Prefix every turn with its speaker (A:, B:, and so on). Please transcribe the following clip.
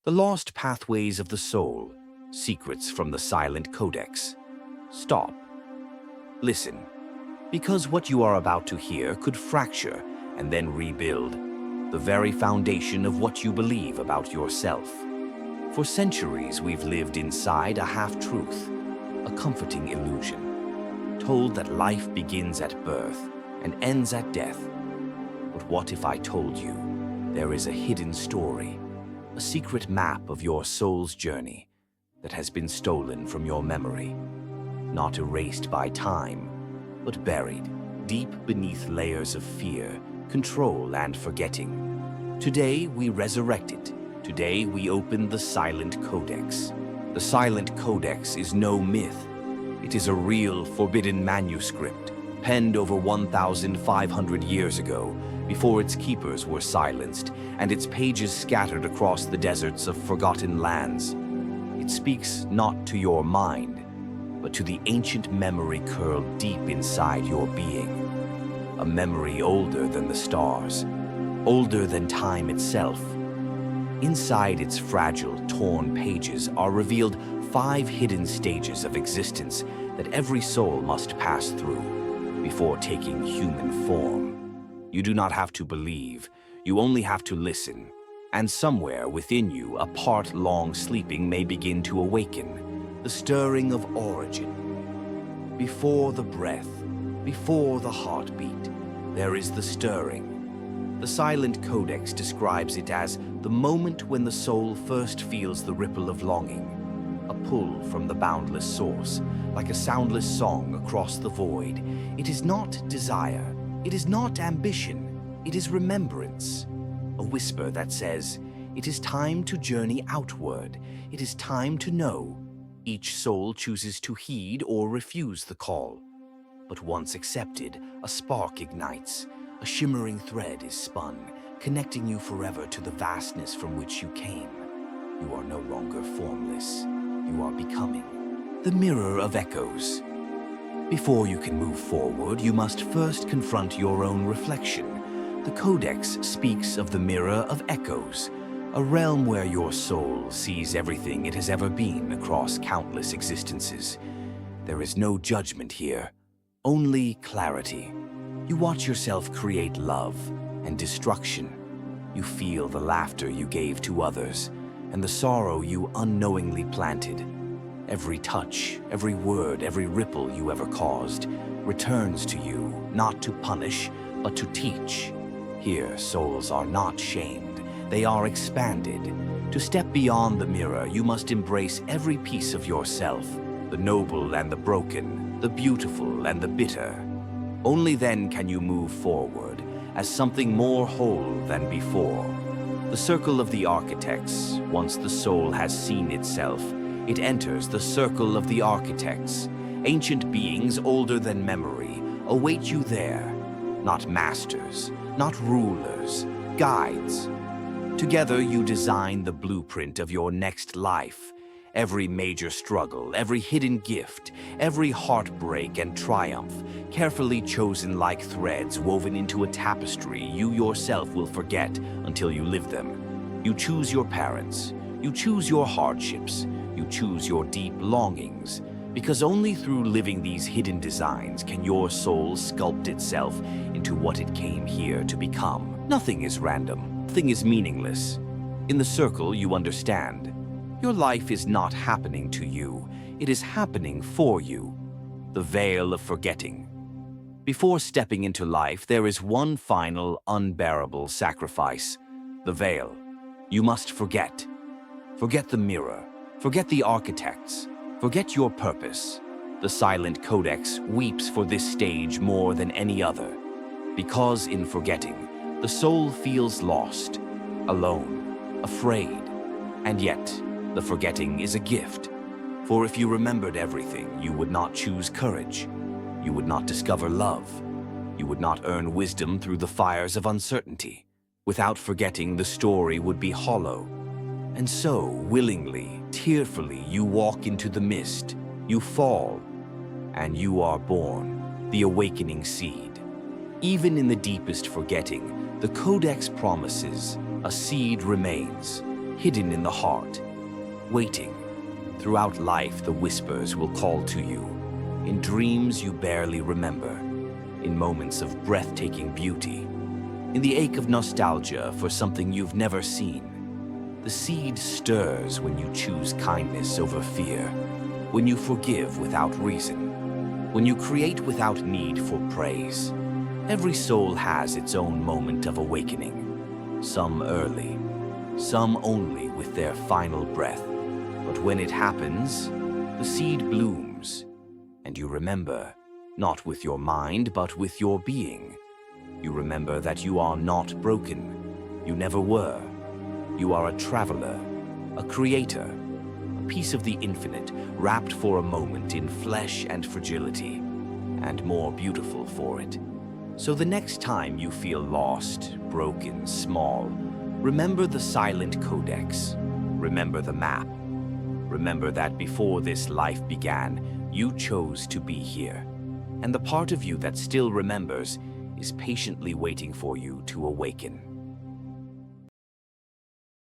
A: The Lost Pathways of the Soul, Secrets from the Silent Codex. Stop. Listen, because what you are about to hear could fracture and then rebuild the very foundation of what you believe about yourself. For centuries, we've lived inside a half-truth, a comforting illusion, told that life begins at birth and ends at death. But what if I told you there is a hidden story, a secret map of your soul's journey that has been stolen from your memory, not erased by time, but buried deep beneath layers of fear, control, and forgetting. Today, we resurrect it. Today, we open the Silent Codex. The Silent Codex is no myth. It is a real, forbidden manuscript, penned over 1,500 years ago, before its keepers were silenced and its pages scattered across the deserts of forgotten lands. It speaks not to your mind, but to the ancient memory curled deep inside your being. A memory older than the stars, older than time itself. Inside its fragile, torn pages are revealed 5 hidden stages of existence that every soul must pass through before taking human form. You do not have to believe, you only have to listen. And somewhere within you, a part long sleeping may begin to awaken, the stirring of origin. Before the breath, before the heartbeat, there is the stirring. The Silent Codex describes it as the moment when the soul first feels the ripple of longing, a pull from the boundless source, like a soundless song across the void. It is not desire. It is not ambition, it is remembrance. A whisper that says, it is time to journey outward. It is time to know. Each soul chooses to heed or refuse the call. But once accepted, a spark ignites. A shimmering thread is spun, connecting you forever to the vastness from which you came. You are no longer formless. You are becoming. The mirror of echoes. Before you can move forward, you must first confront your own reflection. The Codex speaks of the mirror of echoes, a realm where your soul sees everything it has ever been across countless existences. There is no judgment here, only clarity. You watch yourself create love and destruction. You feel the laughter you gave to others and the sorrow you unknowingly planted. Every touch, every word, every ripple you ever caused returns to you, not to punish, but to teach. Here, souls are not shamed. They are expanded. To step beyond the mirror, you must embrace every piece of yourself, the noble and the broken, the beautiful and the bitter. Only then can you move forward as something more whole than before. The circle of the architects, once the soul has seen itself, it enters the circle of the architects. Ancient beings older than memory await you there. Not masters, not rulers, guides. Together you design the blueprint of your next life. Every major struggle, every hidden gift, every heartbreak and triumph, carefully chosen like threads woven into a tapestry you yourself will forget until you live them. You choose your parents, you choose your hardships, you choose your deep longings, because only through living these hidden designs can your soul sculpt itself into what it came here to become. Nothing is random, nothing is meaningless. In the circle, you understand. Your life is not happening to you, it is happening for you. The veil of forgetting. Before stepping into life, there is one final, unbearable sacrifice. The veil. You must forget. Forget the mirror. Forget the architects. Forget your purpose. The Silent Codex weeps for this stage more than any other. Because in forgetting, the soul feels lost, alone, afraid. And yet, the forgetting is a gift. For if you remembered everything, you would not choose courage. You would not discover love. You would not earn wisdom through the fires of uncertainty. Without forgetting, the story would be hollow. And so, willingly, tearfully, you walk into the mist, you fall, and you are born, the awakening seed. Even in the deepest forgetting, the Codex promises a seed remains, hidden in the heart, waiting. Throughout life, the whispers will call to you, in dreams you barely remember, in moments of breathtaking beauty, in the ache of nostalgia for something you've never seen. The seed stirs when you choose kindness over fear, when you forgive without reason, when you create without need for praise. Every soul has its own moment of awakening, some early, some only with their final breath. But when it happens, the seed blooms, and you remember, not with your mind, but with your being. You remember that you are not broken. You never were. You are a traveler, a creator, a piece of the infinite, wrapped for a moment in flesh and fragility, and more beautiful for it. So the next time you feel lost, broken, small, remember the Silent Codex. Remember the map. Remember that before this life began, you chose to be here. And the part of you that still remembers is patiently waiting for you to awaken.